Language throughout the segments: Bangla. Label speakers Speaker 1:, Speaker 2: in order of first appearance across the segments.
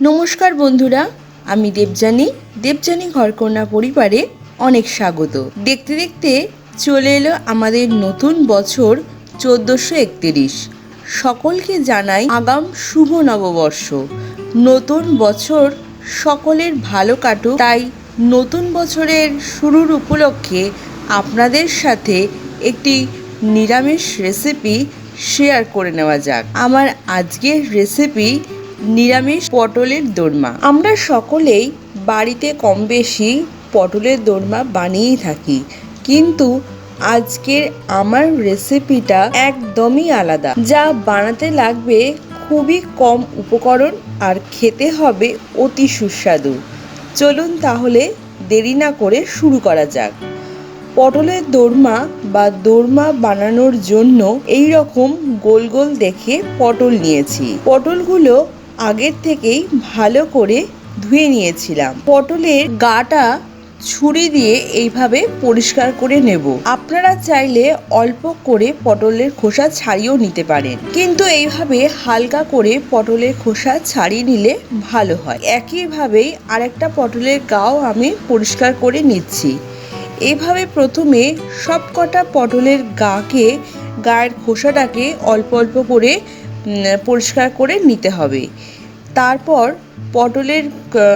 Speaker 1: নমস্কার বন্ধুরা, আমি দেবযানী ঘরকন্যা পরিবারে অনেক স্বাগত। দেখতে দেখতে চলে এলো আমাদের নতুন বছর 1431। সকলকে জানাই আগাম শুভ নববর্ষ। নতুন বছর সকলের ভালো কাটুক, তাই নতুন বছরের শুরুর উপলক্ষে আপনাদের সাথে একটি নিরামিষ রেসিপি শেয়ার করে নেওয়া যাক। আমার আজকের রেসিপি নিরামিষ পটলের দোরমা। আমরা সকলেই বাড়িতে কম বেশি পটলের দোরমা বানিয়েই থাকি, কিন্তু আজকের আমার রেসিপিটা একদমই আলাদা। যা বানাতে লাগবে খুবই কম উপকরণ আর খেতে হবে অতি সুস্বাদু। চলুন তাহলে দেরি না করে শুরু করা যাক। পটলের দোরমা বা দোরমা বানানোর জন্য এই রকম গোল গোল দেখে পটল নিয়েছি। পটলগুলো আগের থেকেই ভালো করে ধুয়ে নিয়েছিলাম। পটলের গাটা ছুরি দিয়ে এইভাবে পরিষ্কার করে নেব। আপনারা চাইলে অল্প করে পটলের খোসা ছাড়িয়েও নিতে পারেন, কিন্তু এইভাবে হালকা করে পটলের খোসা ছাড়িয়ে নিলে ভালো হয়। একইভাবেই আরেকটা পটলের গাও আমি পরিষ্কার করে নিচ্ছি। এইভাবে প্রথমে সব কটা পটলের গায়ের খোসাটাকে অল্প অল্প করে পরিষ্কার করে নিতে হবে। তারপর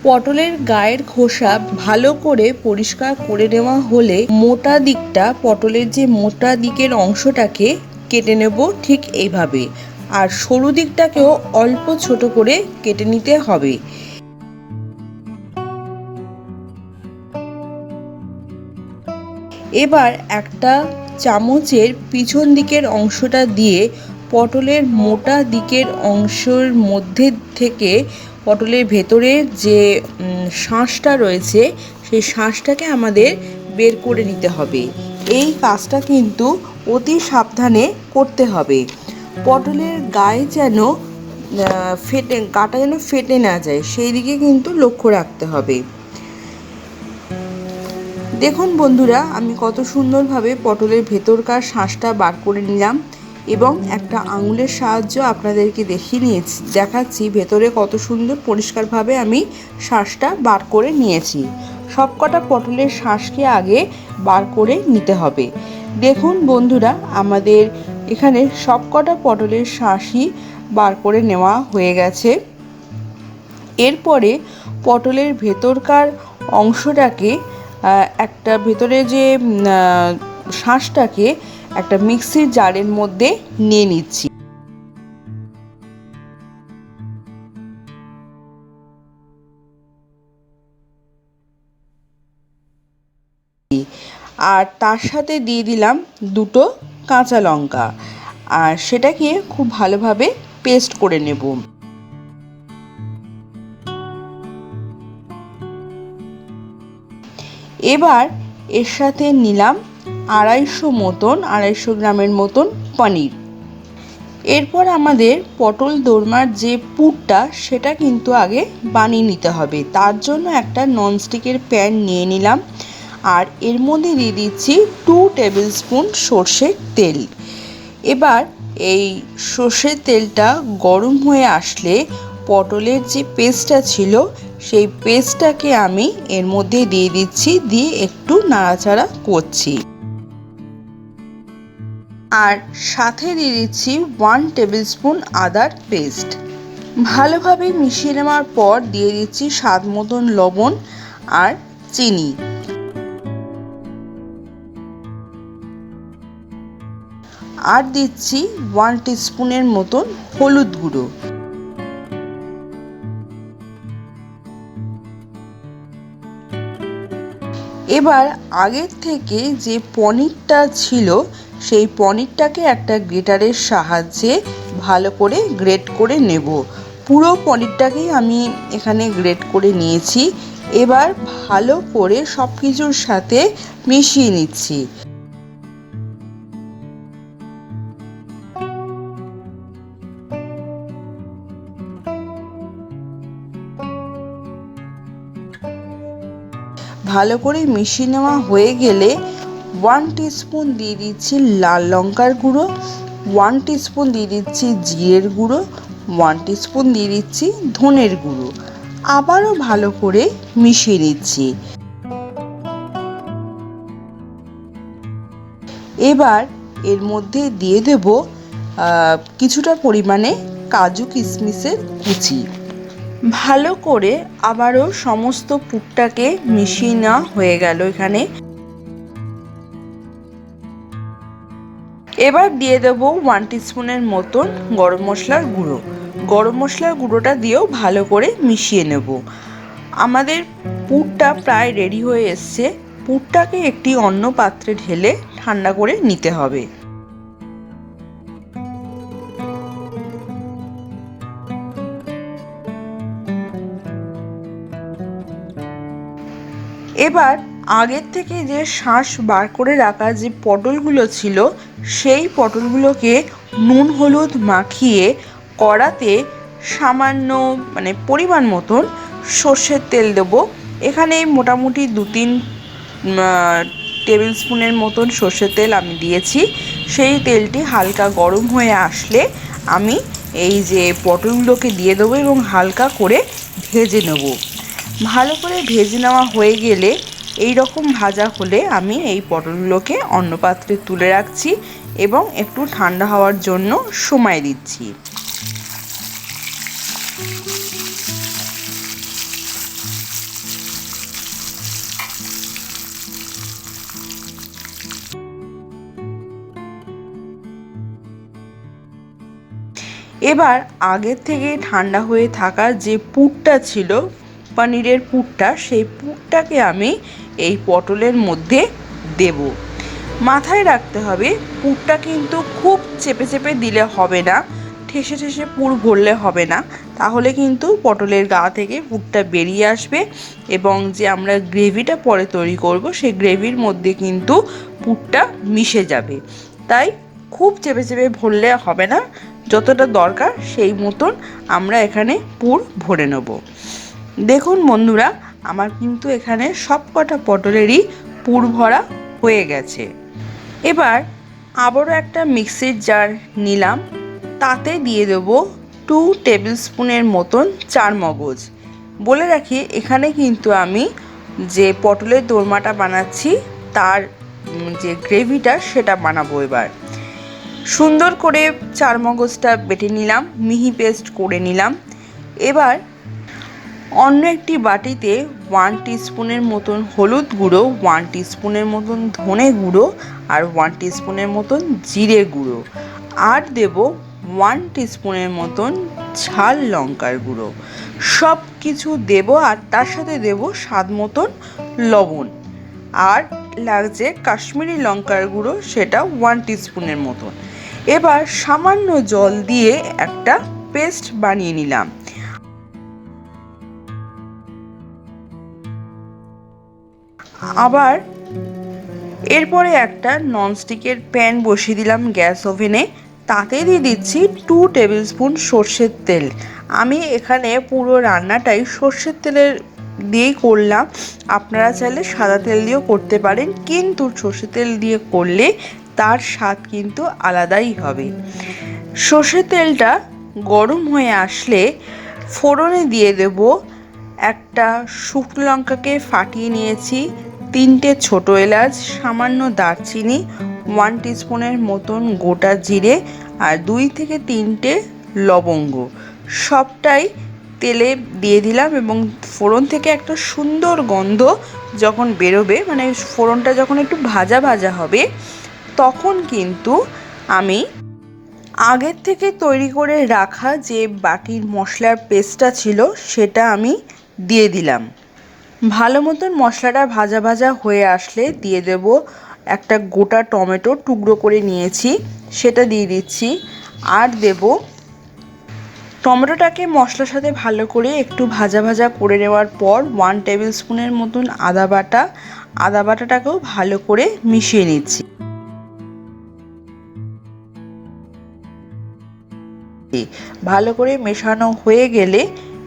Speaker 1: পটলের গায়ের খোসা ভালো করে পরিষ্কার করে নেওয়া হলে পটলের যে মোটা দিকের অংশটাকে কেটে নেব ঠিক এইভাবে, আর সরু দিকটাকেও অল্প ছোট করে কেটে নিতে হবে। এবার একটা চামচের পিছন দিকের অংশটা দিয়ে পটলের মোটা দিকের অংশের মধ্যে থেকে পটলের ভেতরে যে শাঁসটা রয়েছে সেই শাঁসটাকে আমাদের বের করে নিতে হবে। এই কাজটা কিন্তু অতি সাবধানে করতে হবে। পটলের গায়ে যেন গাটা যেন ফেটে না যায়, সেই দিকে কিন্তু লক্ষ্য রাখতে হবে। দেখুন বন্ধুরা, আমি কত সুন্দরভাবে পটলের ভেতরকার শাঁসটা বার করে নিলাম এবং একটা আঙুলের সাহায্য আপনাদেরকে দেখাচ্ছি ভেতরে কত সুন্দর পরিষ্কারভাবে আমি শাঁসটা বার করে নিয়েছি। সবকটা পটলের শাঁসকে আগে বার করে নিতে হবে। দেখুন বন্ধুরা, আমাদের এখানে সবকটা পটলের শাঁসই বার করে নেওয়া হয়ে গেছে। এরপরে পটলের ভেতরকার অংশটাকে একটা ভেতরে যে শাঁসটাকে একটা মিক্সির জারের মধ্যে নিয়ে নিচ্ছি। আর তার সাথে দিয়ে দিলাম দুটো কাঁচা লঙ্কা, আর সেটাকে খুব ভালোভাবে পেস্ট করে নেব। এবার এর সাথে নিলাম 250 গ্রামের মতন পনির। এরপর আমাদের পটল দোরমার যে পুরটা সেটা কিন্তু আগে বানিয়ে নিতে হবে। তার জন্য একটা ননস্টিকের প্যান নিয়ে নিলাম, আর এর মধ্যে দিয়ে দিচ্ছি 2 টেবিল স্পুন সর্ষের তেল। এবার এই সর্ষের তেলটা গরম হয়ে আসলে পটলের যে পেস্টটা ছিল সেই পেস্টটাকে আমি এর মধ্যে দিয়ে দিচ্ছি, দিয়ে একটু নাড়াচাড়া করছি। আর সাথে দিয়ে দিচ্ছি 1 টেবিল স্পুন আদার পেস্ট। ভালোভাবে মিশিয়ে নেওয়ার পর দিয়ে দিচ্ছি স্বাদ মতন লবণ আর চিনি। আর দিচ্ছি 1 টিস্পুনের মতন হলুদ গুঁড়ো। এবার আগের থেকে যে পনিরটা ছিল সেই পনিরটাকে একটা গ্রেটারের সাহায্যে ভালো করে গ্রেট করে নেব। পুরো পনিরটাকেই আমি এখানে গ্রেট করে নিয়েছি। এবার ভালো করে সব কিছুর সাথে মিশিয়ে নিচ্ছি। ভালো করে মিশিয়ে নেওয়া হয়ে গেলে 1 টিস্পুন দিয়ে দিচ্ছি লাল লঙ্কার গুঁড়ো, 1 টিস্পুন দিয়ে দিচ্ছি জিরের গুঁড়ো, 1 টিস্পুন দিয়ে দিচ্ছি ধনের গুঁড়ো, আবারও ভালো করে মিশিয়ে নিচ্ছি। এবার এর মধ্যে দিয়ে দেব কিছুটা পরিমাণে কাজু কিশমিশের কুচি। ভালো করে আবারও সমস্ত পুরটাকে মিশিয়ে নেওয়া হয়ে গেল এখানে। এবার দিয়ে দেব 1 টিস্পুনের মতন গরম মশলার গুঁড়ো। গরম মশলার গুঁড়োটা দিয়েও ভালো করে মিশিয়ে নেব। আমাদের পুরটা প্রায় রেডি হয়ে এসছে। পুরটাকে একটি অন্য পাত্রে ঢেলে ঠান্ডা করে নিতে হবে। এবার আগের থেকে যে শাঁস বার করে রাখা যে পটলগুলো ছিল সেই পটলগুলোকে নুন হলুদ মাখিয়ে কড়াতে সামান্য পরিমাণ মতন সর্ষের তেল দেবো। এখানে মোটামুটি 2-3 টেবিল স্পুনের মতন সর্ষের তেল আমি দিয়েছি। সেই তেলটি হালকা গরম হয়ে আসলে আমি এই যে পটলগুলোকে দিয়ে দেবো এবং হালকা করে ভেজে নেব। ভালো করে ভেজে নেওয়া হয়ে গেলে এই রকম ভাজা হলে আমি এই পটলগুলোকে অন্য পাত্রে তুলে রাখছি এবং একটু ঠান্ডা হওয়ার জন্য সময় দিচ্ছি। এবার আগের থেকে ঠান্ডা হয়ে থাকা যে পুরটা ছিল পনিরের পুরটা, সেই পুরটাকে আমি এই পটলের মধ্যে দেব। মাথায় রাখতে হবে পুরটা কিন্তু খুব চেপে চেপে দিলে হবে না, ঠেসে ঠেসে পুর ভরলে হবে না, তাহলে কিন্তু পটলের গা থেকে পুরটা বেরিয়ে আসবে এবং যে আমরা গ্রেভিটা পরে তৈরি করব সেই গ্রেভির মধ্যে কিন্তু পুরটা মিশে যাবে। তাই খুব চেপে চেপে ভরলে হবে না, যতটা দরকার সেই মতন আমরা এখানে পুর ভরে নেব। দেখুন বন্ধুরা, আমার কিন্তু এখানে সব কটা পটলেরই পুর ভরা হয়ে গেছে। এবার আবারও একটা মিক্সির জার নিলাম, তাতে দিয়ে দেব 2 টেবিল স্পুনের মতন চারমগজ। বলে রাখি এখানে কিন্তু আমি যে পটলের দোরমাটা বানাচ্ছি তার যে গ্রেভিটা সেটা বানাবো। এবার সুন্দর করে চারমগজটা বেটে নিলাম, মিহি পেস্ট করে নিলাম। এবার অন্য একটি বাটিতে 1 টিস্পুনের মতন হলুদ গুঁড়ো, 1 টিস্পুনের মতন ধনে গুঁড়ো আর 1 টিস্পুনের মতন জিরে গুঁড়ো আর দেব 1 টিস্পুনের মতন ঝাল লঙ্কার গুঁড়ো। সব কিছু দেব আর তার সাথে দেব স্বাদ মতন লবণ আর লাগছে কাশ্মীরি লঙ্কার গুঁড়ো, সেটা 1 টিস্পুনের মতন। এবার সামান্য জল দিয়ে একটা পেস্ট বানিয়ে নিলাম। আবার এরপরে একটা ননস্টিকের প্যান বসিয়ে দিলাম গ্যাস ওভেনে, তাতে দিয়ে দিচ্ছি 2 টেবিল স্পুন সর্ষের তেল। আমি এখানে পুরো রান্নাটাই সর্ষের তেলের দিয়েই করলাম, আপনারা চাইলে সাদা তেল দিয়েও করতে পারেন, কিন্তু সর্ষের তেল দিয়ে করলে তার স্বাদ কিন্তু আলাদাই হবে। সর্ষের তেলটা গরম হয়ে আসলে ফোড়নে দিয়ে দেব একটা শুকনো লঙ্কাকে ফাটিয়ে নিয়েছি, 3টে ছোটো এলাচ, সামান্য দারচিনি, 1 টিস্পুনের মতন গোটা জিরে আর 2 থেকে 3টে লবঙ্গ, সবটাই তেলে দিয়ে দিলাম এবং ফোড়ন থেকে একটা সুন্দর গন্ধ যখন বেরোবে, ফোড়নটা যখন একটু ভাজা ভাজা হবে, তখন কিন্তু আমি আগের থেকে তৈরি করে রাখা যে বাটির মশলার পেস্টটা ছিল সেটা আমি দিয়ে দিলাম। ভালো মতন মশলাটা ভাজা ভাজা হয়ে আসলে দিয়ে দেব একটা গোটা টমেটো টুকরো করে নিয়েছি, সেটা দিয়ে দিচ্ছি। আর দেব টমেটোটাকে মশলার সাথে ভালো করে একটু ভাজা ভাজা করে নেওয়ার পর 1 টেবিল স্পুনের মতন আদা বাটাটাকেও ভালো করে মিশিয়ে নিচ্ছি। ভালো করে মেশানো হয়ে গেলে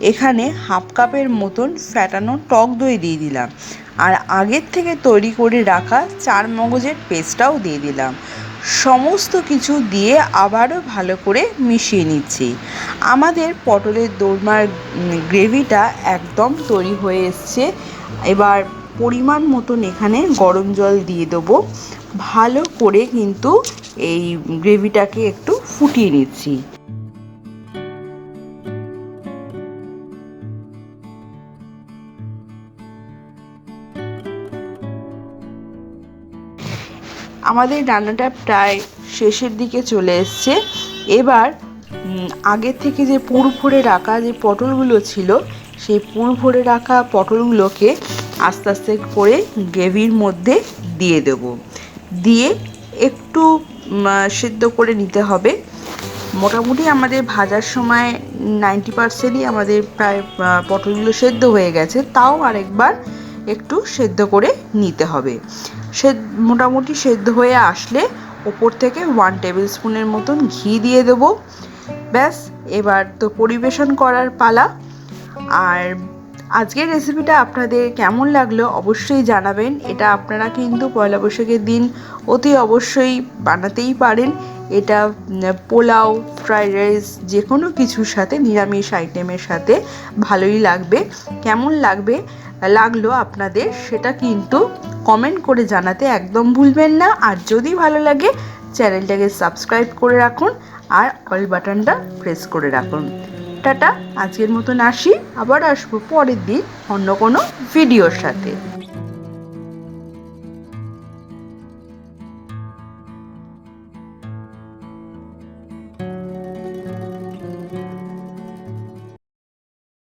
Speaker 1: এখানে হাফ কাপের মতন ফ্যাটানো টক দই দিয়ে দিলাম আর আগের থেকে তৈরি করে রাখা চারমগজের পেস্টটাও দিয়ে দিলাম। সমস্ত কিছু দিয়ে আবারও ভালো করে মিশিয়ে নিচ্ছি। আমাদের পটলের দোরমার গ্রেভিটা একদম তৈরি হয়ে এসছে। এবার পরিমাণ মতন এখানে গরম জল দিয়ে দেবো। ভালো করে কিন্তু এই গ্রেভিটাকে একটু ফুটিয়ে নিচ্ছি। আমাদের রান্নাটা প্রায় শেষের দিকে চলে এসছে। এবার আগের থেকে যে পুর ভরে রাখা যে পটলগুলো ছিল, সেই পুর ভরে রাখা পটলগুলোকে আস্তে আস্তে করে গ্রেভির মধ্যে দিয়ে দেব। দিয়ে একটু সেদ্ধ করে নিতে হবে। মোটামুটি আমাদের ভাজার সময় 90%ই আমাদের প্রায় পটলগুলো সেদ্ধ হয়ে গেছে, তাও আরেকবার একটু সেদ্ধ করে নিতে হবে। মোটামুটি সেদ্ধ হয়ে আসলে ওপর থেকে 1 টেবিল স্পুনের মতন ঘি দিয়ে দেবো। ব্যাস, এবার তো পরিবেশন করার পালা। আর আজকের রেসিপিটা আপনাদের কেমন লাগলো অবশ্যই জানাবেন। এটা আপনারা কিন্তু পয়লা বৈশাখের দিন অতি অবশ্যই বানাতেই পারেন। এটা পোলাও, ফ্রাইড রাইস যে কোনো কিছুর সাথে, নিরামিষ আইটেমের সাথে ভালোই লাগবে। কেমন লাগলো আপনাদের সেটা কিন্তু কমেন্ট করে জানাতে একদম ভুলবেন না। আর যদি ভালো লাগে চ্যানেলটাকে সাবস্ক্রাইব করে রাখুন আর অল বাটনটা প্রেস করে রাখুন। টাটা, আজকের মতন আসি। আবার আসবো পরের দিন অন্য কোনো ভিডিওর সাথে।